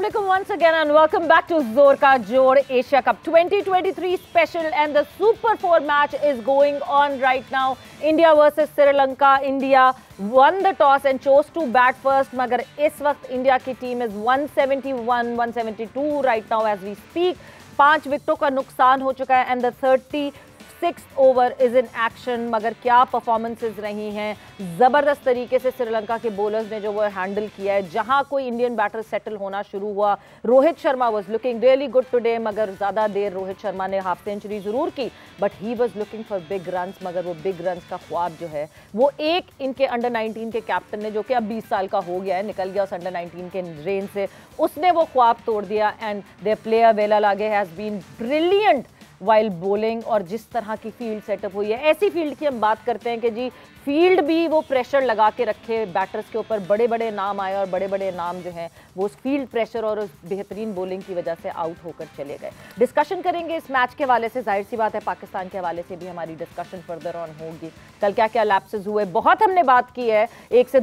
Assalamualaikum once again and welcome back to Zor Ka Jod Asia Cup 2023 special, and the Super 4 match is going on right now. India versus Sri Lanka. India won the toss and chose to bat first, मगर इस वक्त India की team is 171-172 right now as we speak. 5 विकेटों का नुकसान हो चुका है and the 36th over is in action. मगर क्या परफॉर्मेंसेज रही हैं, ज़बरदस्त तरीके से श्रीलंका के बॉलर्स ने जो वो हैंडल किया है. जहां कोई इंडियन बैटर सेटल होना शुरू हुआ, Rohit Sharma was looking really good today, मगर ज़्यादा देर रोहित शर्मा ने हाफ सेंचुरी ज़रूर की, but he was looking for big runs. मगर वो बिग रन्स का ख्वाब जो है वो एक इनके अंडर 19 के कैप्टन ने, जो कि अब 20 साल का हो गया है, निकल गया उस अंडर 19 के रेंज से, उसने वो ख्वाब तोड़ दिया. And there player Wellalage has been brilliant while bowling. और जिस तरह की फील्ड सेटअप हुई है, ऐसी फील्ड की हम बात करते हैं कि जी फील्ड भी वो प्रेशर लगा के रखे बैटर्स के ऊपर. बड़े बड़े नाम आए और बड़े बड़े नाम जो हैं वो उस फील्ड प्रेशर और उस बेहतरीन बॉलिंग की वजह से आउट होकर चले गए. डिस्कशन करेंगे इस मैच के हवाले से, जाहिर सी बात है पाकिस्तान के हवाले से भी हमारी डिस्कशन फर्दर ऑन होगी. कल क्या क्या लैप्सेस हुए, बहुत हमने बात की है 1 से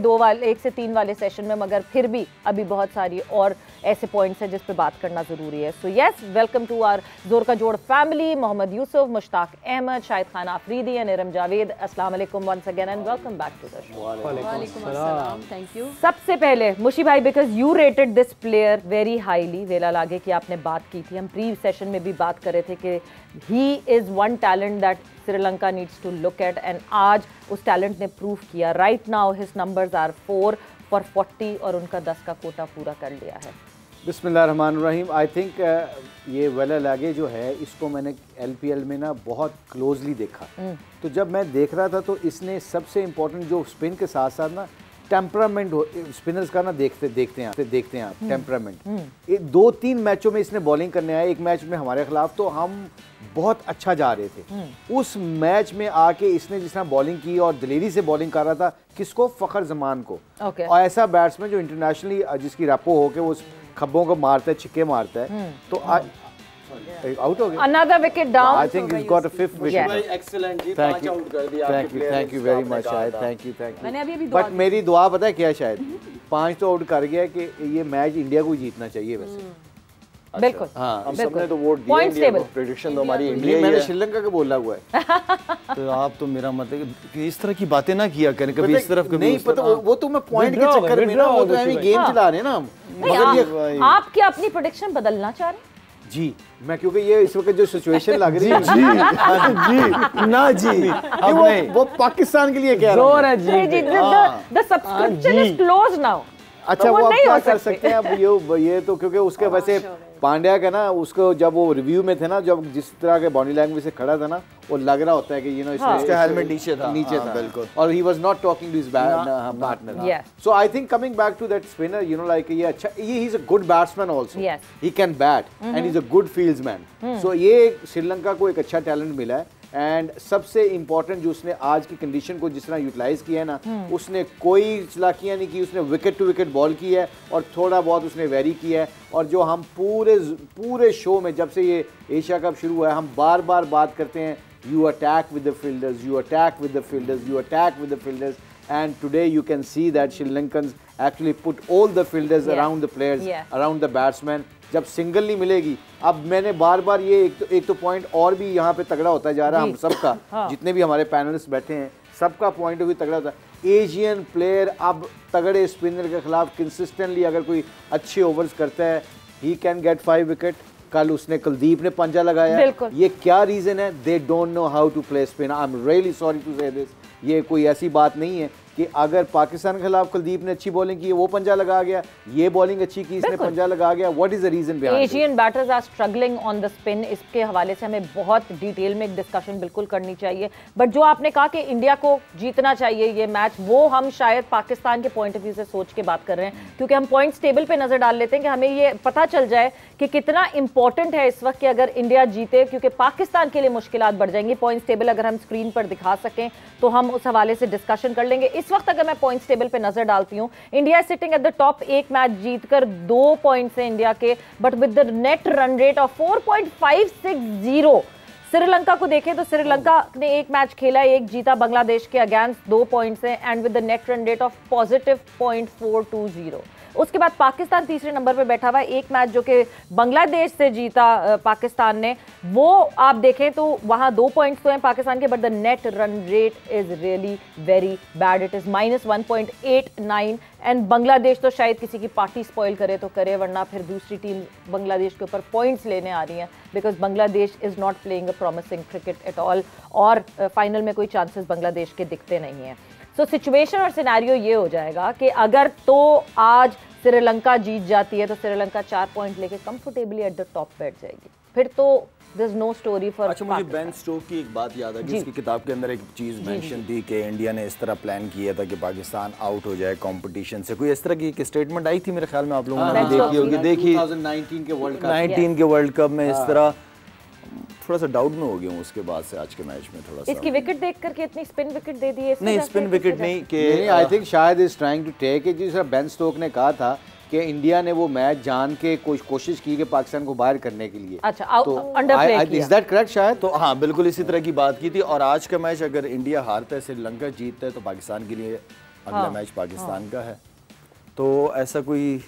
3 वाले सेशन में, मगर फिर भी अभी बहुत सारी और ऐसे पॉइंट्स हैं जिस पे बात करना ज़रूरी है. So yes, welcome to our जोर का जोड़ फैमिली. मोहम्मद यूसुफ, मुश्ताक अहमद, शाहिद खान आफरीदी एंड इरम जावेद. अस्सलाम वालेकुम once again and welcome back to the show. वालेकुम अस्सलाम, थैंक यू. सबसे पहले मुशी भाई, because you rated this player very highly, वेला लागे की आपने बात की थी, हम प्री सेशन में भी बात कर रहे थे कि he is one talent that Sri Lanka needs to look at, and आज उस टैलेंट ने प्रूव किया. Right now his numbers are 4 for 40 और उनका 10 का कोटा पूरा कर लिया है. बिस्मिल्लाहिर्रहमानिर्रहीम. आई थिंक ये वेला लागे जो है, इसको मैंने LPL में ना बहुत क्लोजली देखा. तो जब मैं देख रहा था तो इसने सबसे इम्पोर्टेंट जो स्पिन के साथ साथ ना टेम्परामेंट स्पिनर्स का ना देखते हैं आप टेम्परामेंट. 2-3 मैचों में इसने बॉलिंग करने आया. एक मैच में हमारे खिलाफ तो हम बहुत अच्छा जा रहे थे, उस मैच में आके इसने जिस तरह बॉलिंग की और दिलेरी से बॉलिंग कर रहा था, किसको, फखर जमान को. और ऐसा बैट्समैन जो इंटरनेशनली जिसकी रैपो होके वो खब्बों को मारता है, छिक्के मारता है. तो आउट हो गया. Another wicket down. I think he's got a 5th wicket. Excellent जी, Thank 5 you. आउट कर दिया. Thank you very much शायद. Thank you. मैंने अभी दुआ बट मेरी दुआ पता है क्या, शायद 5 तो आउट कर गया कि ये मैच इंडिया को जीतना चाहिए वैसे. बिल्कुल. हाँ, हम सबने तो वोट दिया Points इंडिया को, table. प्रेडिक्शन तो हमारी इंडिया इंडिया ही मैंने है. श्रीलंका का बोला हुआ है. तो आप तो मेरा मतलब कि इस तरह की बातें ना किया करें, कभी इस तरफ कभी नहीं उस पता, तरफ. वो तो मैं पॉइंट के चक्कर में ना, वो तो हमें गेम चला रहे हैं ना हम. मगर ये आप क्या अपनी प्रेडिक्शन बदलना चाह रहे हैं? जी, मैं क्योंकि ये इस वक्त जो सिचुएशन लग रही है जी ना जी, अब नहीं, वो पाकिस्तान के लिए कह रहा जोर हूँ. है जी. The subscription is closed now. अच्छा, तो वो आप नहीं क्या हो कर सकते. सकते हैं अब ये तो क्योंकि उसके वैसे पांड्या का ना, उसको जब वो रिव्यू में थे ना, जब जिस तरह के बॉडी लैंग्वेज से खड़ा था ना, वो लग रहा होता है कि इसका हेलमेट नीचे था. हाँ, था बिल्कुल. और he was not talking to his partner. Yes. So I think coming back to that spinner, you know, like ये अच्छा, he is a good batsman also. Yes. He can bat and he is a good fieldsman. So ये श्रीलंका को एक अच्छा talent मिला है. And सबसे important जो उसने आज की कंडीशन को जिस तरह यूटिलाइज किया है ना, उसने कोई चलाकियाँ नहीं की, उसने विकेट टू विकेट बॉल की है और थोड़ा बहुत उसने वेरी किया है. और जो हम पूरे शो में जब से ये एशिया कप शुरू हुआ है, हम बार बार बात करते हैं, you attack with the fielders, you attack with the fielders, you attack with the fielders. And today you can see that Sri Lankans actually put all the fielders around the players, around the batsmen. जब single नहीं मिलेगी, अब मैंने बार बार ये एक तो point और भी यहाँ पे तगड़ा होता जा रहा है. हम सबका जितने भी हमारे पैनलिस्ट बैठे हैं, सबका पॉइंट ऑफ व्यू तगड़ा होता है. एशियन प्लेयर अब तगड़े स्पिनर के खिलाफ कंसिस्टेंटली अगर कोई अच्छे ओवर्स करता है, ही कैन गेट 5 विकेट. कल उसने कुलदीप ने पंजा लगाया. ये क्या रीजन है? They don't know how to play spin. I am really sorry to say this. ये कोई ऐसी बात नहीं है कि अगर पाकिस्तान के खिलाफ कुलदीप ने अच्छी बॉलिंग की, वो पंजा लगा गया, ये बॉलिंग अच्छी की, इसने पंजा लगा गया. What is the reason behind? Asian batters are struggling on the spin. इसके हवाले से हमें बहुत डिटेल में एक डिस्कशन बिल्कुल करनी चाहिए. बट जो आपने कहा कि इंडिया को जीतना चाहिए ये मैच, वो हम शायद पाकिस्तान के पॉइंट ऑफ व्यू से सोच के बात कर रहे हैं, क्योंकि हम पॉइंट्स टेबल पे नजर डाल लेते हैं कि हमें ये पता चल जाए कि कितना इंपॉर्टेंट है इस वक्त कि अगर इंडिया जीते, क्योंकि पाकिस्तान के लिए मुश्किलात बढ़ जाएंगी. पॉइंट्स टेबल अगर हम स्क्रीन पर दिखा सकें तो हम उस हवाले से डिस्कशन कर लेंगे. इस वक्त अगर मैं पॉइंट्स टेबल पे नजर डालती हूं, India sitting at the top. एक मैच जीतकर 2 पॉइंट्स है इंडिया के, but with the net run rate of 4.560. Sri Lanka को देखें तो श्रीलंका ने एक मैच खेला, एक जीता बांग्लादेश के अगेंस्ट, 2 पॉइंट्स हैं, and with the net run rate of +0.420. उसके बाद पाकिस्तान तीसरे नंबर पे बैठा हुआ है। एक मैच जो कि बांग्लादेश से जीता पाकिस्तान ने, वो आप देखें तो वहाँ 2 पॉइंट्स तो हैं पाकिस्तान के, but the net run rate is really very bad, it is -1.89। And Bangladesh तो शायद किसी की पार्टी स्पॉइल करे तो करे, वरना फिर दूसरी टीम बांग्लादेश के ऊपर पॉइंट्स लेने आ रही हैं, because Bangladesh is not playing a promising cricket at all, और फाइनल में कोई चांसेस बांग्लादेश के दिखते नहीं हैं। सो सिचुएशन और सिनेरियो ये हो जाएगा कि अगर तो आज श्रीलंका जीत जाती है तो श्रीलंका 4 पॉइंट लेके कंफर्टेबली एट द टॉप बैठ जाएगी, फिर तो there is no story for. अच्छा, मुझे बेन स्टोक की एक बात याद आ गई, उसकी किताब के अंदर एक चीज़ मेंशन थी कि इंडिया ने इस तरह प्लान किया था कि पाकिस्तान आउट हो जाए कंपटीशन से, कोई इस तरह की एक स्टेटमेंट आई थी मेरे ख्याल में, आप लोगों ने देखी होगी। देखी 2019 के वर्ल्ड कप, 19 के वर्ल्ड कप में इस तरह थोड़ा सा डाउट में हो गया हूँ उसके बाद से आज के मैच में थोड़ा सा। इसकी विकेट देख करके इतनी स्पिन विकेट दे दी है, नहीं स्पिन विकेट नहीं कि आई थिंक शायद is trying to take it, जिस तरह बेन स्टोक ने कहा था कि इंडिया ने वो मैच जान के कोशिश की कि पाकिस्तान को बाहर करने के लिए। अच्छा, तो अंडर प्ले किया। Is that correct? शायद तो हाँ, बिल्कुल इसी तरह की बात की थी। और आज का मैच अगर इंडिया हारता है, श्रीलंका जीतता है, तो पाकिस्तान के लिए अगला मैच पाकिस्तान का है, तो ऐसा कोई।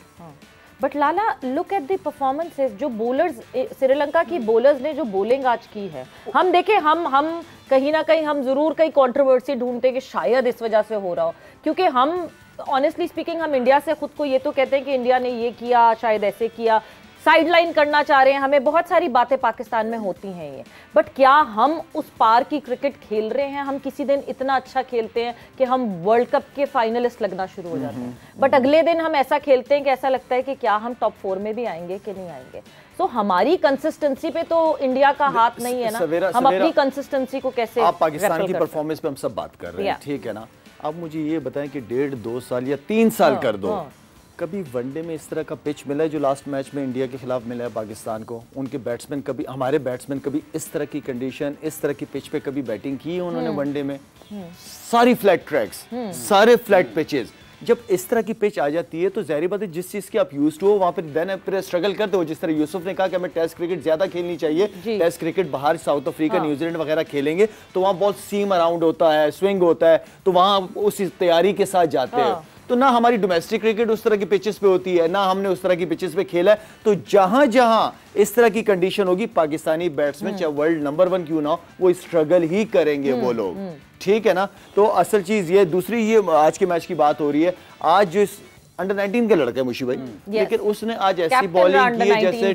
But Lala, look at the performances, जो बॉलर्स श्रीलंका की बॉलर्स ने जो बॉलिंग आज की है, हम देखें, हम कहीं ना कहीं हम जरूर कहीं कंट्रोवर्सी ढूंढते कि शायद इस वजह से हो रहा हो, क्योंकि हम ऑनेस्टली स्पीकिंग हम इंडिया से खुद को ये तो कहते हैं कि इंडिया ने ये किया, शायद ऐसे किया, साइडलाइन करना चाह रहे हैं, हमें बहुत सारी बातें पाकिस्तान में होती हैं ये, बट क्या हम उस पार की क्रिकेट खेल रहे हैं? हम किसी दिन इतना अच्छा खेलते हैं कि हम वर्ल्ड कप के फाइनलिस्ट लगना शुरू हो जाते हैं, बट अगले दिन हम ऐसा खेलते हैं कि ऐसा लगता है कि क्या हम टॉप 4 में भी आएंगे कि नहीं आएंगे। तो हमारी कंसिस्टेंसी पे तो इंडिया का हाथ नहीं है ना, हम अपनी कंसिस्टेंसी को कैसे। आप पाकिस्तान की परफॉर्मेंस पे हम सब बात कर रहे हैं, ठीक है ना, आप मुझे ये बताएं कि 1.5-2 साल या 3 साल कर दो, कभी वनडे में इस तरह का पिच मिला है जो लास्ट मैच में इंडिया के खिलाफ मिला है पाकिस्तान को? उनके बैट्समैन कभी, हमारे बैट्समैन कभी इस तरह की कंडीशन, इस तरह की पिच पे कभी बैटिंग की है उन्होंने वनडे में? सारी फ्लैट ट्रैक्स, सारे फ्लैट पिचेस, जब इस तरह की पिच आ जाती है तो ज़ाहिर बात है जिस चीज़ की आप यूज्ड हो वहाँ पर देन फिर स्ट्रगल करते हो। जिस तरह यूसुफ ने कहा कि हमें टेस्ट क्रिकेट ज़्यादा खेलनी चाहिए, टेस्ट क्रिकेट बाहर साउथ अफ्रीका न्यूजीलैंड वगैरह खेलेंगे तो वहाँ बहुत सीम अराउंड होता है, स्विंग होता है, तो वहाँ उस तैयारी के साथ जाते हैं। तो ना हमारी डोमेस्टिक क्रिकेट उस तरह की पिचेस पे होती है, ना हमने उस तरह की पिचेस पे खेला है, तो जहां जहां इस तरह की कंडीशन होगी पाकिस्तानी बैट्समैन चाहे वर्ल्ड नंबर 1 क्यों ना हो, वो स्ट्रगल ही करेंगे वो लोग, ठीक है ना। तो असल चीज ये, दूसरी ये आज के मैच की बात हो रही है, आज जो अंडर 19 का लड़का है मुशी भाई, लेकिन उसने आज ऐसी बॉलिंग की है जैसे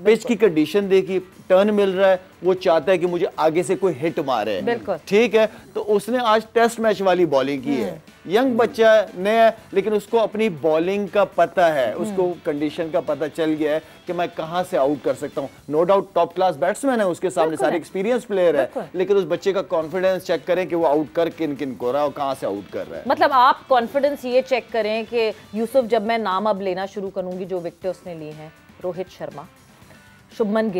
पिच की कंडीशन देखी, टर्न मिल रहा है, वो चाहता है कि मुझे आगे से कोई हिट मारे, ठीक है, तो उसने आज टेस्ट मैच वाली बॉलिंग की है। यंग बच्चा है, नया है, लेकिन उसको अपनी बॉलिंग का पता है, उसको कंडीशन का पता चल गया है कि मैं कहां से आउट कर सकता हूं। No doubt top class batsman है, उसके सामने सारे एक्सपीरियंस प्लेयर है, लेकिन उस बच्चे का कॉन्फिडेंस चेक करें कि वो आउट कर किन किन को रहा है और कहां से आउट कर रहा है। मतलब आप कॉन्फिडेंस ये चेक करें कि यूसुफ, जब मैं नाम अब लेना शुरू करूंगी जो विकेट उसने ली हैं, रोहित शर्मा, शुभमन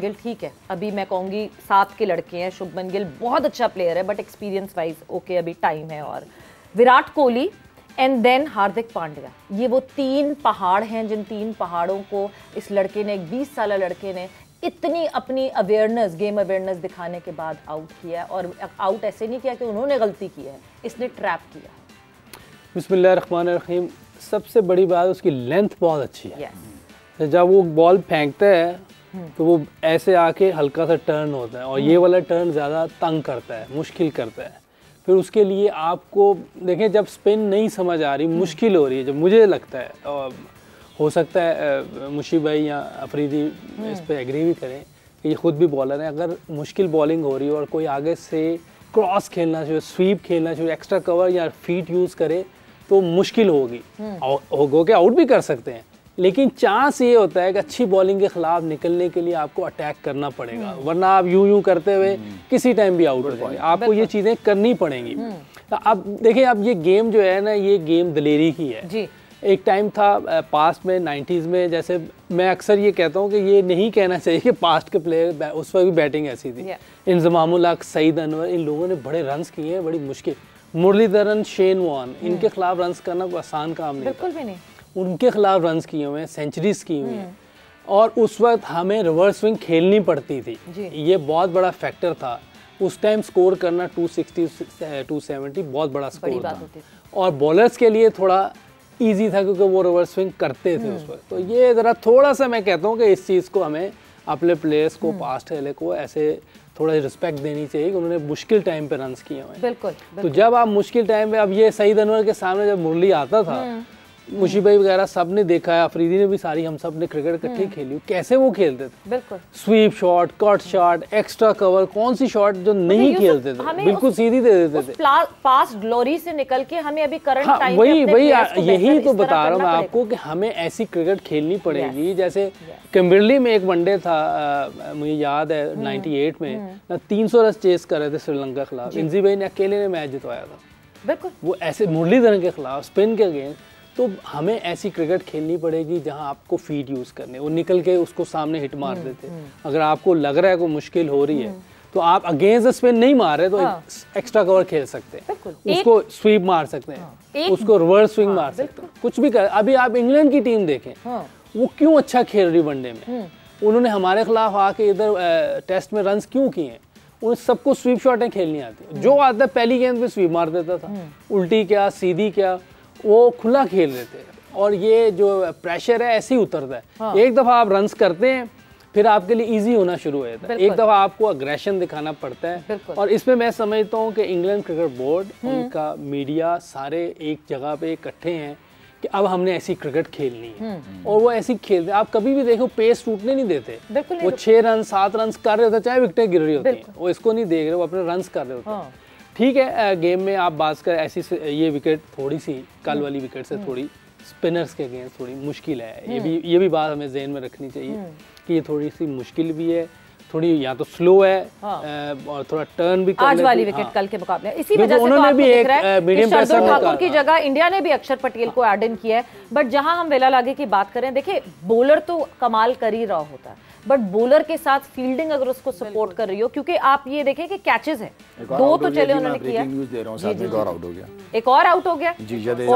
गिल ठीक है, अभी मैं कहूंगी 7 के लड़के हैं, शुभमन गिल बहुत अच्छा प्लेयर है बट एक्सपीरियंस वाइज ओके, अभी टाइम है, और विराट कोहली एंड देन हार्दिक पांड्या, ये वो 3 पहाड़ हैं जिन 3 पहाड़ों को इस लड़के ने, एक 20 साल लड़के ने इतनी अपनी अवेयरनेस, गेम अवेयरनेस दिखाने के बाद आउट किया है। और आउट ऐसे नहीं किया कि उन्होंने गलती की है, इसने ट्रैप किया है। बिस्मिल्लाहिर्रहमानिर्रहीम। सबसे बड़ी बात उसकी लेंथ बहुत अच्छी है। जब वो बॉल फेंकता है तो वो ऐसे आके हल्का सा टर्न होता है, और ये वाला टर्न ज़्यादा तंग करता है, मुश्किल करता है। फिर उसके लिए आपको देखें, जब स्पिन नहीं समझ आ रही, मुश्किल हो रही है, जब मुझे लगता है, और हो सकता है मुशी भाई या अफरीदी इस पर एग्री भी करें कि ये खुद भी बॉलर है, अगर मुश्किल बॉलिंग हो रही है और कोई आगे से क्रॉस खेलना चाहिए, स्वीप खेलना चाहिए, एक्स्ट्रा कवर या फीट यूज़ करे तो मुश्किल होगी। हो के आउट भी कर सकते हैं, लेकिन चांस ये होता है कि अच्छी बॉलिंग के खिलाफ निकलने के लिए आपको अटैक करना पड़ेगा, वरना आप यूं करते हुए किसी टाइम भी आउट हो जाएंगे। आपको ये चीज़ें करनी पड़ेंगी। तो अब देखिए, अब ये गेम जो है ना, ये गेम दलेरी की है जी। एक टाइम था पास्ट में 90s में, जैसे मैं अक्सर ये कहता हूँ कि ये नहीं कहना चाहिए कि पास्ट के प्लेयर, उस वक्त भी बैटिंग ऐसी थी। इंजमामुल हक, सईद अनवर, इन लोगों ने बड़े रन्स किए हैं, बड़ी मुश्किल। मुरलीधरन, शेन वॉर्न, इनके खिलाफ रन्स करना कोई आसान काम नहीं, बिल्कुल भी नहीं। उनके खिलाफ रन्स किए हुए हैं, सेंचुरीज की हुई हैं, और उस वक्त हमें रिवर्स स्विंग खेलनी पड़ती थी, ये बहुत बड़ा फैक्टर था। उस टाइम स्कोर करना 260 270 बहुत बड़ा स्कोर था, और बॉलर्स के लिए थोड़ा इजी था क्योंकि वो रिवर्स स्विंग करते थे उस वक्त। तो ये ज़रा थोड़ा सा मैं कहता हूँ कि इस चीज़ को हमें अपने प्लेयर्स को, पास्ट खेले को ऐसे थोड़ा रिस्पेक्ट देनी चाहिए कि उन्होंने मुश्किल टाइम पे रन्स किए हुए। बिल्कुल। तो जब आप मुश्किल टाइम पे, अब ये सईद अनवर के सामने जब मुरली आता था, मुशी भाई वगैरह सब ने देखा है, अफरीदी ने भी, सारी हम सब ने क्रिकेट इकट्ठी खेली, कैसे वो खेलते थे। बिल्कुल। Sweep shot, cut shot, extra cover, कौन सी शॉट जो नहीं खेलते थे, बिल्कुल सीधी दे देते थे। पास्ट ग्लोरी से निकल के हमें अभी करंट टाइम वही यही तो बता रहा हूँ मैं आपको कि हमें ऐसी क्रिकेट खेलनी पड़ेगी। जैसे किम्बरली में एक वनडे था, मुझे याद है 98 में, 300 रन चेस कर रहे थे श्रीलंका के खिलाफ, इंजी भाई ने अकेले ने मैच जितवाया था। बिल्कुल। वो ऐसे मुरलीधरन के खिलाफ स्पिन के अगेंस्ट। तो हमें ऐसी क्रिकेट खेलनी पड़ेगी जहां आपको फीड यूज करने, वो निकल के उसको सामने हिट मार देते। अगर आपको लग रहा है कोई मुश्किल हो रही है तो आप अगेंस्ट स्पिन नहीं मार रहे तो एक्स्ट्रा कवर खेल सकते हैं, उसको स्वीप मार सकते हैं, उसको रिवर्स स्विंग मार सकते हैं, कुछ भी कर। अभी आप इंग्लैंड की टीम देखें, वो क्यों अच्छा खेल रही वनडे में, उन्होंने हमारे खिलाफ आके इधर टेस्ट में रन क्यों किए हैं। उन सबको स्वीप शॉटें खेलनी आती, जो आता है पहली गेंद पे स्वीप मार देता था, उल्टी क्या सीधी क्या, वो खुला खेल रहे थे। और ये जो प्रेशर है ऐसे ही उतरता है। एक दफ़ा आप रन्स करते हैं फिर आपके लिए इजी होना शुरू हो जाता है, एक दफ़ा आपको अग्रेशन दिखाना पड़ता है। और इसमें मैं समझता हूँ कि इंग्लैंड क्रिकेट बोर्ड, उनका मीडिया, सारे एक जगह पे इकट्ठे हैं कि अब हमने ऐसी क्रिकेट खेलनी है। और वो ऐसी खेलते, आप कभी भी देखो पेस टूटने नहीं देते। वो 6 रन 7 रन कर रहे होते, चाहे विकेटें गिर रही होती हैं, वो इसको नहीं देख रहे, वो अपने रन कर रहे होते हैं। ठीक है, गेम में आप बात कर ऐसी ये विकेट थोड़ी सी कल वाली विकेट से थोड़ी स्पिनर्स के अगेंस्ट थोड़ी मुश्किल है। ये भी बात हमें ज़हन में रखनी चाहिए कि ये थोड़ी सी मुश्किल भी है, थोड़ी या तो स्लो है और थोड़ा टर्न भी कर आज वाली विकेट कल के मुकाबले। इसी वजह से उन्होंने भी एक मीडियम पेसर ठाकुर की जगह इंडिया ने भी अक्षर पटेल को ऐड इन किया है। बट जहां हम वेला लागे की बात करें, देखिए बॉलर तो कमाल कर ही रहा होता है, बट बॉलर के साथ फील्डिंग अगर उसको सपोर्ट कर रही हो, क्योंकि आप ये देखें कि कैचेस है 2 तो चले उन्होंने किया, एक और आउट हो गया।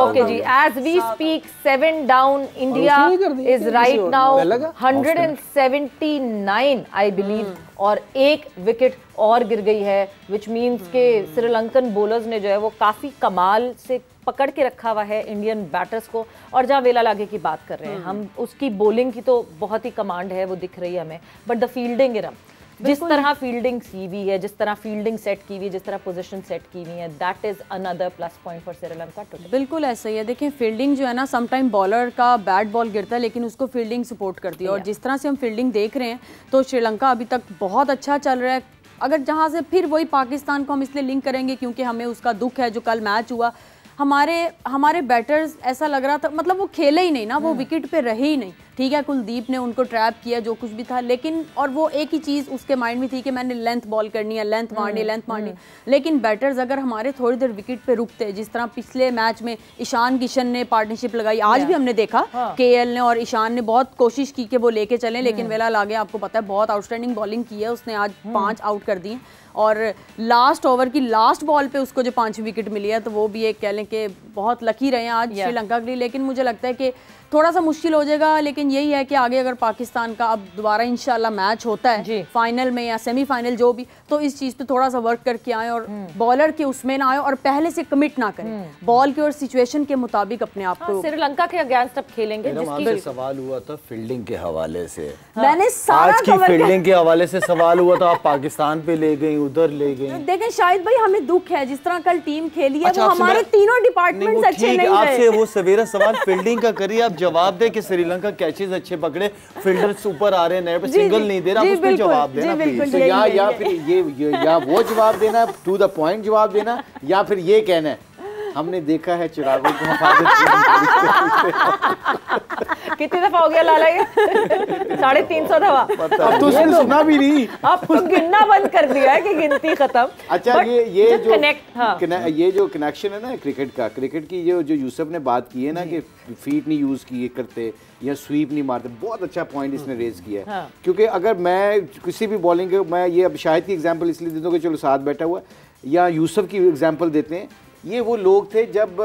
ओके जी, as we speak 7 down, India is right now 179 I believe, और 1 विकेट और गिर गई है, विच मीन्स के श्रीलंकन बॉलर्स ने जो है वो काफी कमाल से पकड़ के रखा हुआ है इंडियन बैटर्स को। और जहाँ वेला लागे की बात कर रहे हैं हम, उसकी बॉलिंग की तो बहुत ही कमांड है, वो दिख रही है हमें, बट द फील्डिंग इरम, जिस तरह फील्डिंग की हुई है, जिस तरह फील्डिंग सेट की हुई है, जिस तरह पोजीशन सेट की हुई है, that is another plus point for Sri Lanka today. बिल्कुल ऐसा ही है। देखिए फील्डिंग जो है ना, सम टाइम बॉलर का बैट बॉल गिरता है लेकिन उसको फील्डिंग सपोर्ट करती है। और जिस तरह से हम फील्डिंग देख रहे हैं तो श्रीलंका अभी तक बहुत अच्छा चल रहा है। अगर जहाँ से फिर वही पाकिस्तान को हम इसलिए लिंक करेंगे क्योंकि हमें उसका दुख है जो कल मैच हुआ, हमारे बैटर्स ऐसा लग रहा था, मतलब वो खेले ही नहीं ना, वो विकेट पे रहे ही नहीं। ठीक है, कुलदीप ने उनको ट्रैप किया जो कुछ भी था, लेकिन और वो एक ही चीज़ उसके माइंड में थी कि मैंने लेंथ बॉल करनी है, लेंथ मारनी। लेकिन बैटर्स अगर हमारे थोड़ी देर विकेट पे रुकते, जिस तरह पिछले मैच में ईशान किशन ने पार्टनरशिप लगाई, आज भी हमने देखा केएल ने और ईशान ने बहुत कोशिश की कि वो लेके चलें, लेकिन वेला लागे आपको पता है बहुत आउटस्टैंडिंग बॉलिंग की है उसने, आज 5 आउट कर दिए। और लास्ट ओवर की लास्ट बॉल पे उसको जो 5 विकेट मिली है, तो वो भी एक कह लें कि बहुत लकी रहे हैं आज श्रीलंका के लिए। लेकिन मुझे लगता है कि थोड़ा सा मुश्किल हो जाएगा, लेकिन यही है कि आगे अगर पाकिस्तान का अब दोबारा इंशाल्लाह मैच होता है फाइनल में या सेमीफाइनल जो भी, तो इस चीज़ पे थोड़ा सा वर्क करके आए और बॉलर के उसमें ना आए और पहले से कमिट ना करें, बॉल की और सिचुएशन के मुताबिक अपने आप को। श्रीलंका के अगेंस्ट अब खेलेंगे, जिसकी सवाल हुआ था फील्डिंग के हवाले से, मैंने आज की फील्डिंग के हवाले से सवाल हुआ था, आप पाकिस्तान पे ले गई, उधर ले गई। देखें शाहिद भाई, हमें दुख है जिस तरह कल टीम खेली है, वो हमारे तीनों डिपार्टमेंट्स अच्छे नहीं रहे। आपसे वो सवेरा सवाल फील्डिंग का करिए, आप जवाब दे कि श्रीलंका कैचेस अच्छे पकड़े, फील्डर्स ऊपर आ रहे हैं, नेट पे सिंगल नहीं दे रहा, उस पे जवाब देना प्लीज। तो या फिर ये वो जवाब देना, टू द पॉइंट जवाब देना, या फिर ये कहना है हमने देखा है चिरागों को कितनी दफा हो गया लाला ये 350 दफा, अब तो उसने सुना भी नहीं, अब तो गिनना बंद कर दिया है कि गिनती खत्म। अच्छा, ये जो कनेक्ट, ये जो कनेक्शन है ना क्रिकेट की जो यूसुफ ने बात की है ना कि फीट नहीं यूज किए करते या स्वीप नहीं मारते, बहुत अच्छा पॉइंट इसने रेज किया है। क्योंकि अगर मैं किसी भी बॉलिंग, मैं ये अब शाहिद की एग्जांपल इसलिए देता हूँ कि चलो साथ बैठा हुआ, या यूसुफ की एग्जांपल देते हैं, ये वो लोग थे जब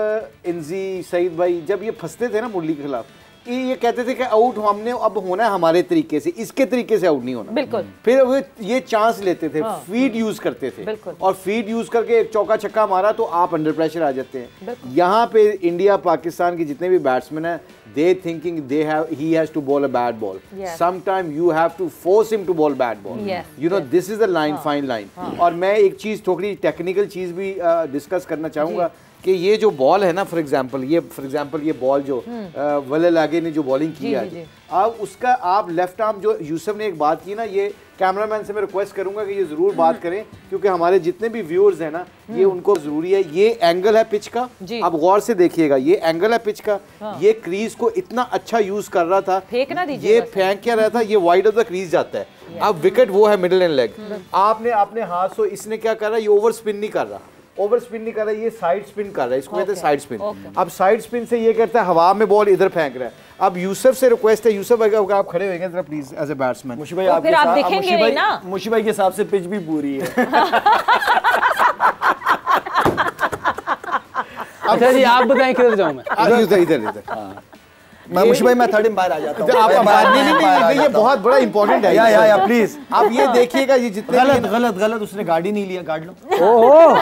इंजी सईद भाई जब ये फंसते थे ना मुरली के खिलाफ, ये कहते थे कि आउट हमने अब होना है हमारे तरीके से, इसके तरीके से आउट नहीं होना। बिल्कुल। फिर वो ये चांस लेते थे, फीड यूज करते थे, और फीड यूज करके एक चौका छक्का मारा तो आप अंडर प्रेशर आ जाते हैं। यहाँ पे इंडिया पाकिस्तान के जितने भी बैट्समैन हैं, they thinking he has to bowl a bad ball. Sometime you have to force him to bowl bad ball. You know, this is the line, fine line. और मैं एक चीज थोड़ी टेक्निकल चीज भी डिस्कस करना चाहूंगा कि ये जो बॉल है ना, फॉर एग्जांपल ये बॉल जो वल्ले आगे ने जो बॉलिंग की है, अब उसका आप लेफ्ट आर्म जो यूसुफ ने एक बात की ना, ये कैमरामैन से मैं रिक्वेस्ट करूंगा कि ये जरूर बात करें, क्योंकि हमारे जितने भी व्यूअर्स हैं ना, ये उनको जरूरी है। ये एंगल है पिच का, आप गौर से देखिएगा, ये एंगल है पिच का। ये क्रीज को इतना अच्छा यूज कर रहा था, ये फेंक क्या रहा था, ये वाइड ऑफ द क्रीज जाता है। अब विकेट वो है मिडिल एंड लेग, आपने अपने हाथ से, इसने क्या कर रहा है, ये ओवर स्पिन नहीं कर रहा, ओवर स्पिन नहीं कर रहा है, ये साइड स्पिन कर रहा है, इसको कहते हैं साइड स्पिन। अब साइड स्पिन से ये करता है, हवा में बॉल इधर फेंक रहा है। अब यूसुफ से रिक्वेस्ट है, यूसुफ अगर आप खड़े होंगे जरा प्लीज एज ए बैट्समैन। मुशी भाई आपके साथ, मुशी भाई के हिसाब से पिच भी पूरी है। अच्छा जी, आप बताएं किधर जाऊं मैं? इधर मुशी भाई मैं थर्ड एम्पायर आ जाता हूं। नहीं, ये बहुत बड़ा इंपॉर्टेंट है। या प्लीज आप ये देखिएगा, ये जितने गलत उसने गाड़ी नहीं लिया, गाड़ लो। ओहो,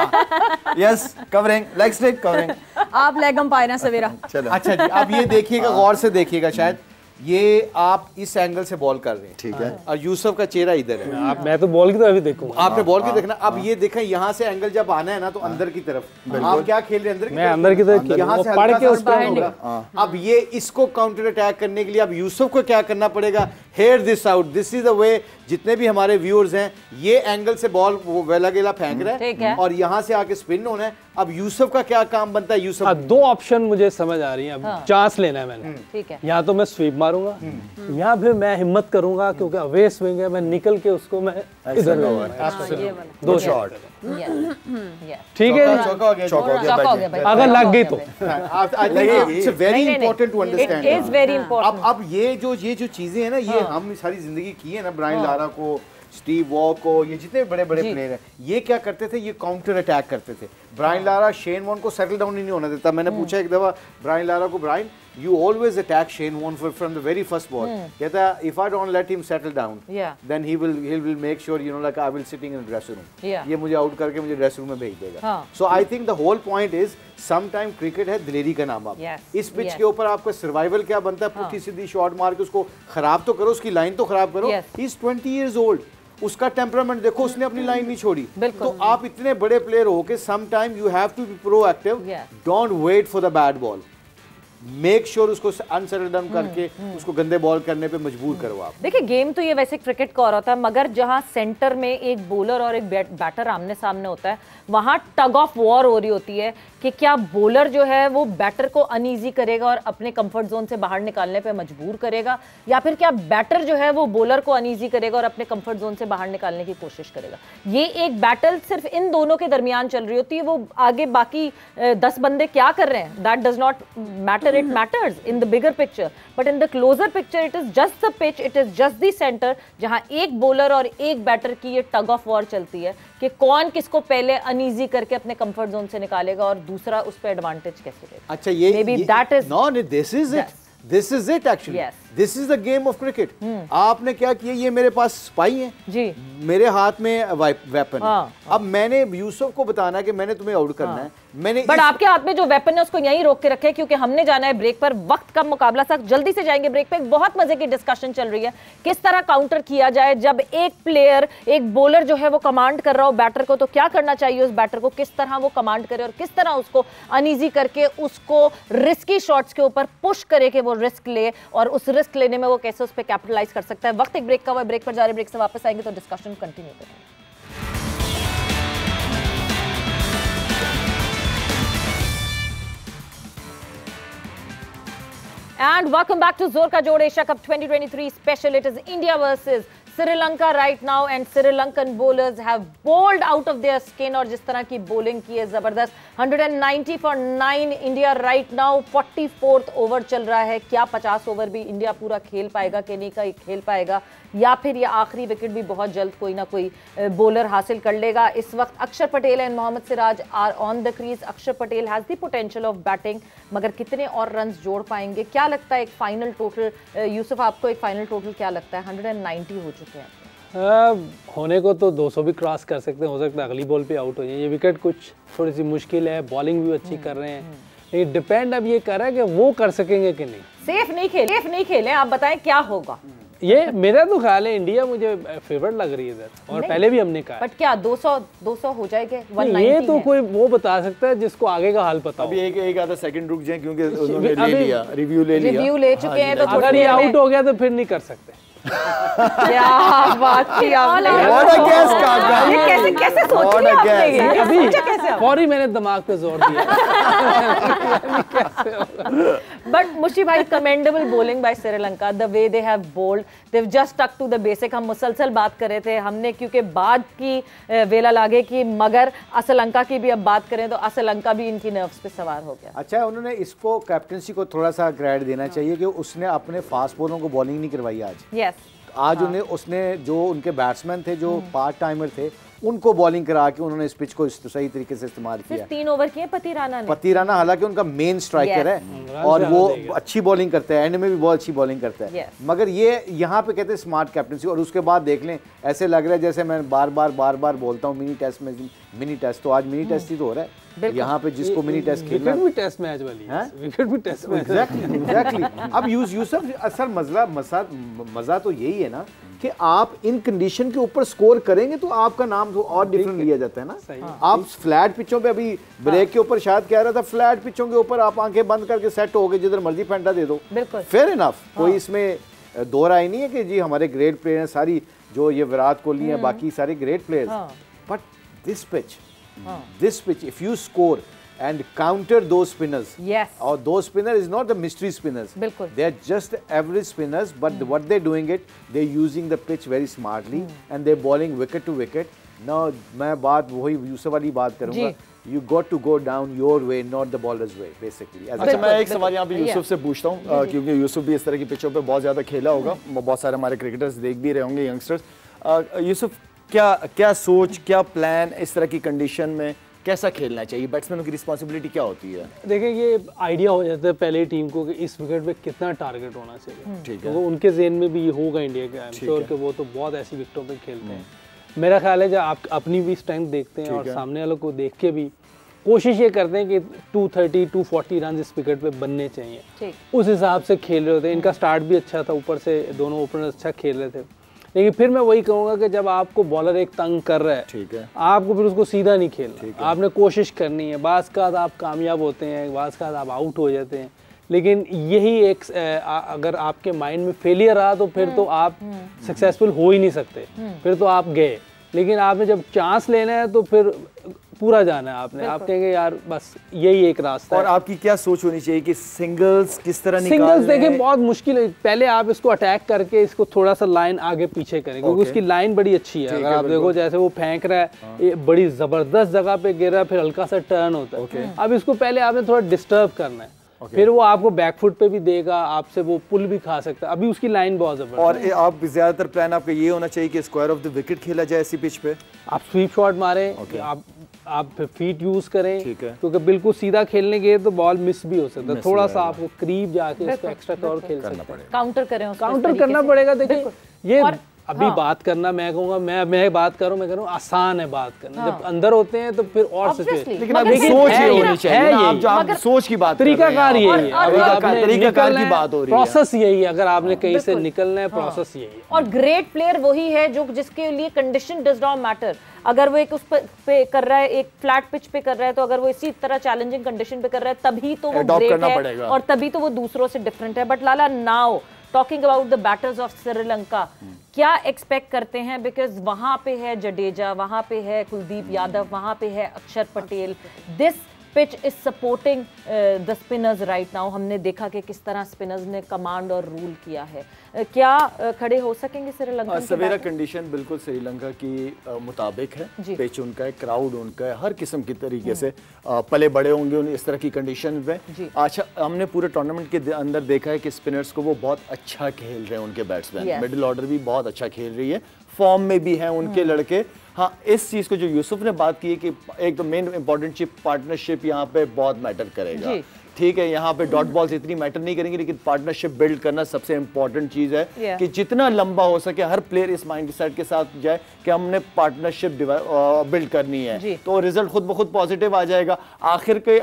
yes, covering, leg straight covering. आप लेग अंपायर हैं सवेरा। चलो अच्छा जी, आप ये देखिएगा, गौर से देखिएगा, शायद ये आप इस एंगल से बॉल कर रहे हैं, ठीक है, और यूसुफ का चेहरा इधर है। मैं तो बॉल की तरफ ही देखूंगा, आपने बॉल की देखना। अब ये देखें, यहाँ से एंगल जब आना है ना, तो अंदर की तरफ आप क्या खेल रहे हैं, अंदर की तरफ, यहाँ से पढ़ के उस पर होगा। अब ये इसको काउंटर अटैक करने के लिए अब यूसुफ को क्या करना पड़ेगा, hear this out, this is the way. जितने भी हमारे व्यूअर्स हैं, ये एंगल से बॉल वो वेला गेला फेंक रहा है, और यहाँ से आके स्पिन होना है। अब यूसुफ का क्या काम बनता है? यूसुफ दो ऑप्शन मुझे समझ आ रही हैं। अब चांस लेना है मैंने, ठीक है, या तो मैं स्वीप मारूंगा, या फिर मैं हिम्मत करूंगा, क्योंकि अवे स्विंग है, मैं निकल के उसको मैं इधर दो शॉट, ठीक है, अगर लग गई तो। Very important to understand. अब ये जो चीजें हैं ना, ये हम सारी जिंदगी की है ना, ब्रायन लारा को, स्टीव वॉ को, ये जितने बड़े बड़े प्लेयर हैं, ये क्या करते थे, ये काउंटर अटैक करते थे। ब्रायन लारा शेन वॉर्न को सेटल डाउन ही नहीं होने देता। मैंने पूछा एक दफा ब्रायन लारा को, Brian you always attack Shane Warne from the very first ball. कहता है, if I don't let him settle down, then he will make sure, you know, like I will sitting in the dressing room. ये मुझे out करके मुझे dressing room में भेज देगा। So I think the whole point is, sometime cricket है दिलेरी का नाम। आप इस पिच के ऊपर आपका सर्वाइवल क्या बनता है, पुट्ठी सीधी शॉट मार के उसको खराब तो करो, उसकी लाइन तो खराब करो। He is 20 years old. उसका टेम्परामेंट देखो, उसने अपनी लाइन नहीं छोड़ी। तो आप इतने बड़े प्लेयर हो के sometime you have to be proactive. Don't wait for the bad ball. Make sure उसको अनसेटल डाउन करके उसको गंदे बॉल करने पे मजबूर करो आप। देखिए, गेम तो ये वैसे क्रिकेट का और होता है, मगर जहां सेंटर में एक बॉलर और एक बैटर आमने सामने होता है, वहां टग ऑफ वॉर हो रही होती है कि क्या बॉलर जो है वो बैटर को अनईजी करेगा और अपने कंफर्ट जोन से बाहर निकालने पे मजबूर करेगा, या फिर क्या बैटर जो है वो बॉलर को अनईजी करेगा और अपने कंफर्ट जोन से बाहर निकालने की कोशिश करेगा। ये एक बैटल सिर्फ इन दोनों के दरमियान चल रही होती है। वो आगे बाकी 10 बंदे क्या कर रहे हैं, that does not matter. It matters in the bigger picture, but in the closer picture, it is just the pitch, it is just the center, जहां एक बॉलर और एक बैटर की ये टग ऑफ वॉर चलती है कि कौन किसको पहले अनईजी करके अपने कंफर्ट जोन से निकालेगा और दूसरा उस पे एडवांटेज कैसे लेगा। अच्छा, ये maybe that is no, this is it actually. This is the game of cricket. आपने क्या किया, ये मेरे पास स्पाई है जी, मेरे हाथ में वेपन है। अब मैंने यूसुफ को बताना है कि मैंने तुम्हें आउट करना है। बट आपके हाथ में जो वेपन है उसको यहीं रोक के रखे, क्योंकि हमने जाना है ब्रेक पर, वक्त का मुकाबला सा, जल्दी से जाएंगे ब्रेक पे। एक बहुत मजे की डिस्कशन चल रही है, किस तरह काउंटर किया जाए जब एक प्लेयर, एक बॉलर जो है वो कमांड कर रहा हो बैटर को, तो क्या करना चाहिए उस बैटर को, किस तरह वो कमांड करे और किस तरह उसको अनईजी करके उसको रिस्की शॉट्स के ऊपर पुश करे कि वो रिस्क ले, और उस रिस्क लेने में वो कैसे उस पर कैपिटलाइज कर सकता है। वक्त एक ब्रेक का हुआ, ब्रेक पर जा रहे, ब्रेक से वापस आएंगे तो डिस्कशन कंटिन्यू करेंगे। And welcome back to Zorka Jod Asia Cup 2023 special. It is India versus Sri Lanka right now and Sri Lankan bowlers have bowled out of their skin और जिस तरह की bowling की है जबरदस्त 190 for 9 India right now 44th over चल रहा है। क्या 50 ओवर भी इंडिया पूरा खेल पाएगा कि नहीं का खेल पाएगा या फिर ये आखिरी विकेट भी बहुत जल्द कोई ना कोई बॉलर हासिल कर लेगा। इस वक्त Akshar Patel and Mohammed Siraj are on the crease. Akshar Patel has the potential of batting मगर कितने और रन्स जोड़ पाएंगे क्या लगता है एक फाइनल टोटल? यूसुफ आपको एक फाइनल टोटल क्या लगता है? 190 हो चुके हैं होने को तो 200 भी क्रॉस कर सकते हैं, हो सकता है अगली बॉल पे आउट हो जाए। ये विकेट कुछ थोड़ी सी मुश्किल है, बॉलिंग भी अच्छी कर रहे हैं लेकिन डिपेंड अब ये कर रहा है कि वो कर सकेंगे कि नहीं। सेफ नहीं खेले आप बताएं क्या होगा? ये मेरा तो ख्याल है इंडिया मुझे फेवरेट लग रही है इधर और पहले भी हमने कहा बट क्या 200 हो जाएंगे? ये तो कोई वो बता सकता है जिसको आगे का हाल पता हो। अभी एक आधा सेकंड रुक जाए क्योंकि उन्होंने रिव्यू ले चुके हैं तो अगर ये आउट हो गया तो फिर नहीं कर सकते। क्या बात की आपने, कैसे सोच लिया आपने ये? अभी फौरी मैंने दिमाग पे जोर दिया। बट मुशी भाई commendable bowling by Sri Lanka, the way they have bowled, they have just stuck to the basic. हम मुसलसल बात कर रहे थे हमने क्योंकि बाद की वेला लागे की, मगर श्रीलंका की भी अब बात करें तो श्रीलंका भी इनकी नर्व्स पे सवार हो गया। अच्छा उन्होंने इसको कैप्टनसी को थोड़ा सा क्रेडिट देना चाहिए कि उसने अपने फास्ट बॉलरों को बॉलिंग नहीं करवाई आज। आज उसने जो उनके बैट्समैन थे जो पार्ट टाइमर थे उनको बॉलिंग करा के उन्होंने इस पिच को सही तरीके से इस्तेमाल किया। 3 ओवर किए पति राना हालांकि उनका मेन स्ट्राइकर है और वो अच्छी बॉलिंग करता है, एंड में भी बहुत अच्छी बॉलिंग करता है। मगर ये यहाँ पे कहते हैं स्मार्ट कैप्टनसी। और उसके बाद देख लें ऐसे लग रहा है जैसे मैं बार बार बोलता हूँ मिनी टेस्ट तो आज मिनी टेस्ट ही तो हो रहा है यहाँ पे जिसको मिनी टेस्ट खेलना है। विकेट भी टेस्ट मैच वाली है, विकेट भी टेस्ट मैच। एग्जैक्टली। अब यूसुफ असर मजा तो यही है ना कि आप इन कंडीशन के ऊपर स्कोर करेंगे तो आपका नाम तो और डिफरेंट लिया जाता है ना। आप फ्लैट पिचों पे अभी ब्रेक के ऊपर शायद कह रहा था फ्लैट पिचों के ऊपर आप आंखें बंद करके सेट हो गए जिधर मर्जी फेंटा दे दो, फेयर इनफ। कोई इसमें दो राय नहीं है कि जी हमारे ग्रेट प्लेयर हैं सारी, जो ये विराट कोहली है बाकी सारे great players, but this pitch if you score and counter those spinners, or those spinners is not the mystery spinners, they are just average spinners, but what they're doing it, they're using the pitch very smartly and they're bowling wicket to wicket. Now मैं बात वही यूसुफ वाली बात करूंगा, you got to go down your way, not the bowler's way, basically. अच्छा मैं एक सवाल यहाँ पे यूसुफ से पूछता हूँ क्योंकि यूसुफ भी इस तरह की पिचों पे बहुत ज़्यादा खेला होगा, बहुत सारे हमारे क्रिकेटर्स देख भी रहे होंगे यंगस्टर्स। यूसुफ क्या सोच, क्या प्लान इस तरह की कंडीशन में कैसा खेलना चाहिए? बैट्समैनों की रिस्पांसिबिलिटी क्या होती है? देखिए ये आइडिया हो जाता है पहले टीम को कि इस विकेट पे कितना टारगेट होना चाहिए। ठीक है, तो उनके ज़हन में भी ये होगा इंडिया के, आई एम श्योर कि वो तो बहुत ऐसी विकेटों पे खेलते हैं। मेरा ख्याल है जब आप अपनी भी स्ट्रेंथ देखते हैं और सामने वालों को देख के भी कोशिश ये करते हैं कि 230-240 रन इस विकेट पे बनने चाहिए, उस हिसाब से खेल रहे होते हैं। इनका स्टार्ट भी अच्छा था, ऊपर से दोनों ओपनर्स अच्छा खेल रहे थे, लेकिन फिर मैं वही कहूँगा कि जब आपको बॉलर एक तंग कर रहा है, ठीक है, आपको फिर उसको सीधा नहीं खेलना, आपने कोशिश करनी है। बाज़ का आप कामयाब होते हैं, बाज़ का आप आउट हो जाते हैं, लेकिन यही एक अगर आपके माइंड में फेलियर रहा तो फिर तो आप सक्सेसफुल हो ही नहीं सकते, फिर तो आप गए। लेकिन आपने जब चांस लेना है तो फिर पूरा जाना है आपने, आप कहेंगे यार बस यही एक रास्ता और है। आपकी क्या सोच होनी चाहिए कि सिंगल्स किस तरह सिंगल्स देखिए बहुत मुश्किल है, पहले आप इसको अटैक करके इसको थोड़ा सा लाइन आगे पीछे करें क्योंकि उसकी लाइन बड़ी अच्छी है। अगर आप देखो जैसे वो फेंक रहा है, ये बड़ी जबरदस्त जगह पे गिर रहा है, फिर हल्का सा टर्न होता है। अब इसको पहले आपने थोड़ा डिस्टर्ब करना है, फिर वो आपको बैकफुट पे भी देगा, आपसे वो पुल भी खा सकता है। अभी उसकी लाइन बहुत जबरदस्त। और आप ज्यादातर प्लान आपका ये होना चाहिए कि स्क्वायर ऑफ द विकेट खेला जाए ऐसी पिच पे, आप स्वीप शॉट मारें, आप फीट यूज करें, क्योंकि बिल्कुल सीधा खेलने गए तो बॉल मिस भी हो सकता है। थोड़ा सा आपको करीब जाके इसको एक्स्ट्रा कवर खेल सकते हैं, काउंटर करना पड़ेगा। देखिए ये अभी बात करना, मैं कहूँगा मैं बात करूँ, मैं कह रहा हूँ आसान है बात करना, जब अंदर होते हैं तो फिर और लेकिन अभी सोच ये होनी चाहिए ना, आप जो आप सोच की बात, तरीकाकार यही है, तरीकाकार की बात हो रही है, प्रोसेस यही है। अगर आपने कहीं से निकलना है, प्रोसेस यही है। और ग्रेट प्लेयर वही है जो जिसके लिए कंडीशन डज नॉट मैटर। अगर वो एक उस पे कर रहा है, एक फ्लैट पिच पे कर रहा है, तो अगर वो इसी तरह चैलेंजिंग कंडीशन पे कर रहा है तभी तो वो ग्रेट है और तभी तो वो दूसरों से डिफरेंट है। But Lala now talking about the batters of Sri Lanka, क्या एक्सपेक्ट करते हैं? बिकॉज वहां पे है जडेजा, वहां पे है कुलदीप यादव, वहां पे है अक्षर Patel. This pitch is supporting the spinners right now. हमने देखा कि किस तरह स्पिनर्स ने कमांड और रूल किया है। क्या खड़े हो सकेंगे श्रीलंका? सवेरा कंडीशन बिल्कुल श्रीलंका की मुताबिक है, पिच उनका है, क्राउड उनका है, हर किस्म की तरीके से पले बड़े होंगे उन इस तरह की कंडीशन में। अच्छा, हमने पूरे टूर्नामेंट के अंदर देखा है कि स्पिनर्स को वो बहुत अच्छा खेल रहे हैं, उनके बैट्समैन, मिडिल ऑर्डर भी बहुत अच्छा खेल रही है, फॉर्म में भी हैं उनके लड़के। हाँ, इस चीज़ को जो यूसुफ ने बात की है कि एक तो मेन इंपॉर्टेंट चीज पार्टनरशिप यहाँ पे बहुत मैटर करेगा। ठीक है, यहाँ पे डॉट बॉल्स इतनी मैटर नहीं करेंगी, लेकिन पार्टनरशिप बिल्ड करना सबसे इंपॉर्टेंट चीज है कि जितना लंबा हो सके हर प्लेयर इस माइंडसेट के साथ जाए कि हमने पार्टनरशिप बिल्ड करनी है, तो रिजल्ट खुद ब खुद पॉजिटिव आ जाएगा। आखिर के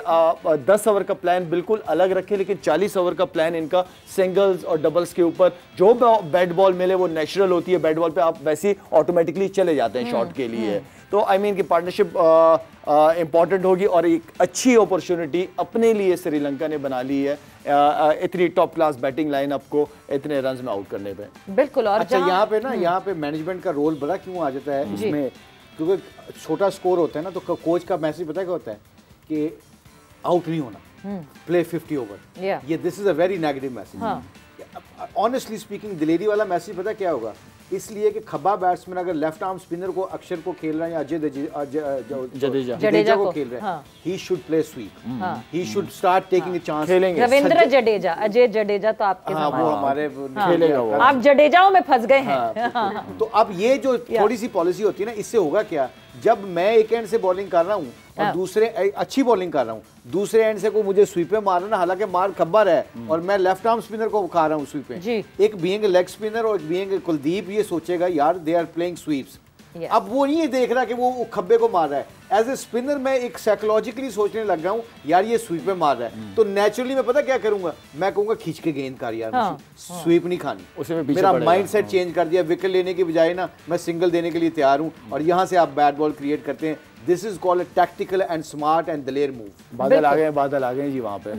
10 ओवर का प्लान बिल्कुल अलग रखे, लेकिन 40 ओवर का प्लान इनका सिंगल्स और डबल्स के ऊपर जो बैट बॉल मिले वो नेचुरल होती है, बैट बॉल पे आप वैसे ऑटोमेटिकली चले जाते हैं शॉट के लिए। तो आई मीन कि पार्टनरशिप इंपॉर्टेंट होगी और एक अच्छी अपॉर्चुनिटी अपने लिए श्रीलंका ने बना ली है इतनी टॉप क्लास बैटिंग लाइनअप को इतने रन्स में आउट करने पे। बिल्कुल। और अच्छा, यहाँ पे ना यहाँ पे मैनेजमेंट का रोल बड़ा क्यों आ जाता है इसमें, क्योंकि छोटा स्कोर होता है ना, तो कोच का मैसेज पता है क्या होता है कि आउट नहीं होना, प्ले 50 ओवर। ये this is a very negative message. Honestly speaking, दिलेरी वाला मैसेज पता क्या होगा, इसलिए कि खब्बा बैट्समैन अगर लेफ्ट आर्म स्पिनर को अक्षर को खेल रहा है या जडेजा को खेल रहा है, he should play sweep, he should start taking a chance. Ravindra Jadeja, Ajay Jadeja तो आपके वो हमारे खेलेगा वो, आप जडेजाओं में फंस गए हैं। तो अब ये जो थोड़ी सी पॉलिसी होती है ना, इससे होगा क्या, जब मैं एक एंड से बॉलिंग कर रहा हूँ और दूसरे अच्छी बॉलिंग कर रहा हूँ, दूसरे एंड से को मुझे स्वीप पे मारना, हालांकि मार खब्बर है और मैं लेफ्ट आर्म स्पिनर को खा रहा हूँ स्वीप पे, एक बीइंग लेग स्पिनर और एक बीइंग कुलदीप ये सोचेगा यार दे आर प्लेइंग स्वीप्स। अब वो नहीं देख रहा कि वो खब्बे को मार रहा है, एज ए स्पिनर मैं एक साइकोलॉजिकली सोचने लग गया हूँ यार ये स्वीप पे मार रहा है, तो नेचुरली मैं पता क्या करूंगा, मैं कहूंगा खींच के गेंद कर यार, स्वीप नहीं खानी, उसमें मेरा माइंडसेट चेंज कर दिया, विकेट लेने की बजाय ना मैं सिंगल देने के लिए तैयार हूँ, और यहाँ से आप बैट बॉल क्रिएट करते हैं। This is called a tactical and smart and Daler move. बादल आ गए जी, वहाँ पे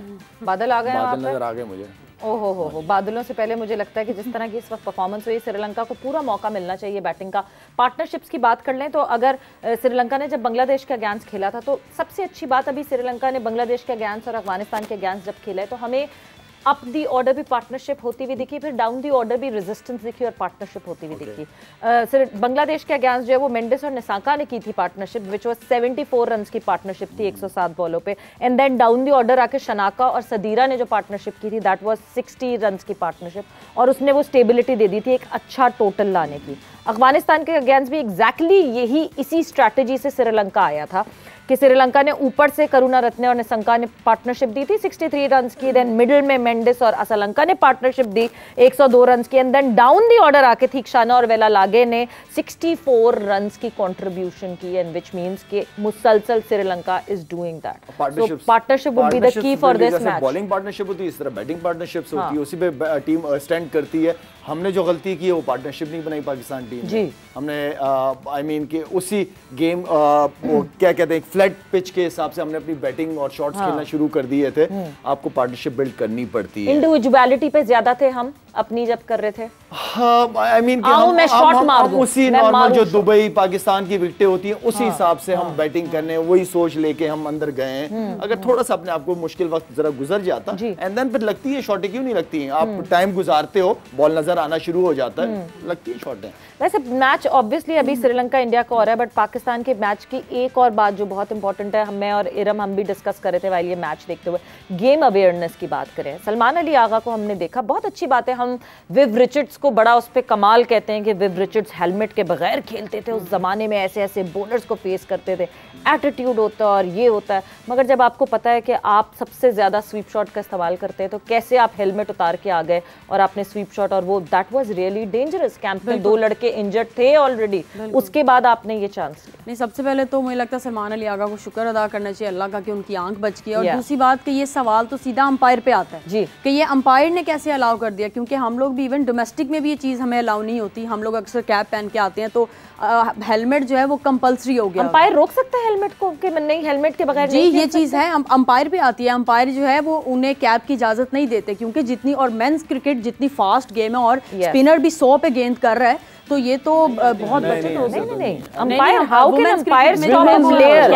बादल आ गए, बादल नजर आ गए मुझे। ओहो हो, बादलों से पहले मुझे लगता है कि जिस तरह की इस वक्त परफॉर्मेंस हुई, श्रीलंका को पूरा मौका मिलना चाहिए बैटिंग का। पार्टनरशिप्स की बात कर लें तो अगर श्रीलंका ने जब बांग्लादेश के अगेंस्ट खेला था, तो सबसे अच्छी बात अभी श्रीलंका ने बांग्लादेश के अगेंस्ट और अफगानिस्तान के अगेंस्ट जब खेला है, तो हमें अप दी ऑर्डर भी पार्टनरशिप होती हुई दिखी, फिर डाउन दी ऑर्डर भी रेजिस्टेंस दिखी और पार्टनरशिप होती हुई दिखी। सिर्फ बांग्लादेश के अगेंस्ट जो है वो मेंडिस और निसाका ने की थी पार्टनरशिप, विच वाज 74 रन्स की पार्टनरशिप थी 107 बॉलों पे, and then down the order आके शनाका और सदीरा ने जो पार्टनरशिप की थी दैट वाज 60 रन्स की पार्टनरशिप, और उसने वो स्टेबिलिटी दे दी थी एक अच्छा टोटल लाने की। अफगानिस्तान के अगेंस्ट भी एग्जैक्टली यही इसी स्ट्रैटेजी से श्रीलंका आया था कि श्रीलंका ने ऊपर से करुणारत्ने और निशंका ने पार्टनरशिप दी थी 63 रन्स की, देन मिडिल में मेंडिस और असलंका ने पार्टनरशिप दी 102 रन्स की, and then down the order आके थीक्षाना और वेलालागे ने 64 रन्स की कंट्रीब्यूशन की, एंड व्हिच मींस कि मुसलसल Sri Lanka is doing that. So partnership would be the key for this match. Bowling partnership होती है, इस तरह बैटिंग पार्टनरशिप्स होती है, उसी पे टीम स्टैंड करती है। हमने जो गलती की है वो पार्टनरशिप नहीं बनाई पाकिस्तान टीम ने, हमने आई मीन कि उसी गेम वो क्या कहते हैं फ्लैट पिच के हिसाब से हमने अपनी बैटिंग और शॉट्स खेलना शुरू कर दिए थे। आपको पार्टनरशिप बिल्ड करनी पड़ती है। इंडिविजुअलिटी पे ज्यादा थे हम अपनी जब कर रहे थे। हाँ, आई मीन हम उसी नॉर्मल जो दुबई पाकिस्तान की विकेटें होती हैं उसी हिसाब से हम बैटिंग करने, वही सोच लेके हम अंदर गए हैं। अगर थोड़ा सा अपने आप को मुश्किल वक्त जरा गुजर जाता एंड देन फिर लगती है शॉटें, क्यों नहीं लगती हैं, आप टाइम गुजारते हो बॉल नजर आना शुरू हो जाता है, लगती है शॉटें। वैसे मैच ऑब्वियसली अभी श्रीलंका इंडिया का हो रहा है, बट पाकिस्तान के मैच की एक और बात जो बहुत इंपॉर्टेंट है, मैं और इरम हम भी डिस्कस कर रहे थे वाइल ये मैच देखते हुए, गेम अवेयरनेस की बात करें। सलमान अली आगा को हमने देखा, बहुत अच्छी बात है, हम विव रिचर्ड्स को बड़ा उस पर कमाल कहते हैं कि विव रिचर्ड्स हेलमेट के बगैर खेलते थे, उस जमाने में ऐसे ऐसे बॉलर्स को फेस करते थे, एटीट्यूड होता है और ये होता है, मगर जब आपको पता है कि आप सबसे ज्यादा स्वीप शॉट का इस्तेमाल करते हैं, तो कैसे आप हेलमेट उतार के आ गए और आपने स्वीप शॉट, और वो that was really dangerous. Camp में 2 लड़के इंजर्ड थे ऑलरेडी, उसके बाद आपने ये चांस लिया। नहीं, सबसे पहले तो मुझे लगता है सलमान अली आगा को शुक्र अदा करना चाहिए अल्लाह का कि उनकी आंख बच गई, और दूसरी बात कि ये सवाल तो सीधा अंपायर पे आता है जी कि ये अंपायर ने कैसे अलाउ कर दिया, क्योंकि हम लोग भी इवन डोमेस्टिक में भी ये चीज़ हमें अलाउ नहीं होती, हम लोग अक्सर कैप पहन के आते हैं, तो हेलमेट जो है वो कंपलसरी हो गया। अंपायर रोक सकता है हेलमेट को कि नहीं, हेलमेट के बगैर जी ये चीज़ है, अंपायर पे आती है। अंपायर जो है वो उन्हें कैप की इजाज़त नहीं देते, क्योंकि जितनी और मेंस क्रिकेट जितनी फास्ट गेम है और स्पिनर भी 100 पे गेंद कर रहा है, तो ये तो बहुत बचत हो गई। नहीं umpire, how can umpire stop a player?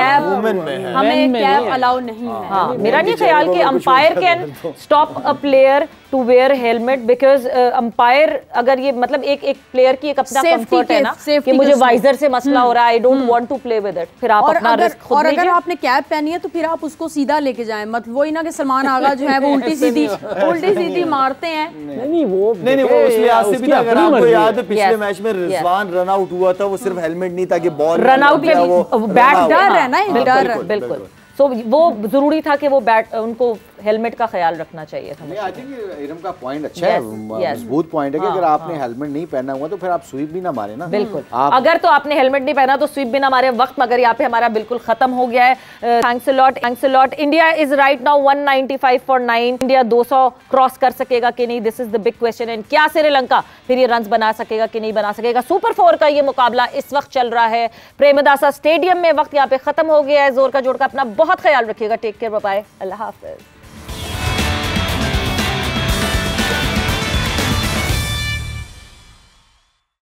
हमें कैप अलाउ नहीं है। हाँ, मेरा नहीं ख्याल कि umpire can stop a player to wear helmet, because umpire अगर ये मतलब एक प्लेयर की एक अपना कंफर्ट है ना कि मुझे वाइजर से मसला हो रहा है, I don't want to play with it, फिर आप अपना रिस्क खुद लीजिए। और अगर आपने कैप पहनी है तो फिर आप उसको सीधा लेके जाएं, मत वही ना कि सलमान आगा जो है वो उल्टी सीधी मारते हैं। नहीं वो उस लिहाज से भी था, अगर आपको याद है पिछले मैच में रिजवान रन आउट हुआ था, वो सिर्फ हेलमेट नहीं था कि बॉल रन आउट बैट डर है ना, डर बिल्कुल। सो वो जरूरी था कि वो बैट उनको हेलमेट का ख्याल रखना चाहिए था। आई थिंक इरम का पॉइंट अच्छा है, मजबूत पॉइंट है कि अगर आपने हेलमेट नहीं पहना हुआ तो फिर आप स्वीप भी ना मारे ना। बिल्कुल, अगर तो आपने हेलमेट नहीं पहना तो स्वीप भी ना मारे। वक्त मगर यहाँ पे हमारा बिल्कुल खत्म हो गया है। Thanks a lot. India is right now 195 for 9। India 200 cross कर सकेगा कि नहीं, this is the big question. And क्या श्रीलंका फिर ये रन बना सकेगा कि नहीं बना सकेगा? सुपर 4 का ये मुकाबला इस वक्त चल रहा है प्रेमदासा स्टेडियम में। वक्त यहाँ पे खत्म हो गया है। जोर का जोड़ का अपना बहुत ख्याल रखिएगा। टेक केयर, बाय बाय, अल्लाह हाफिज।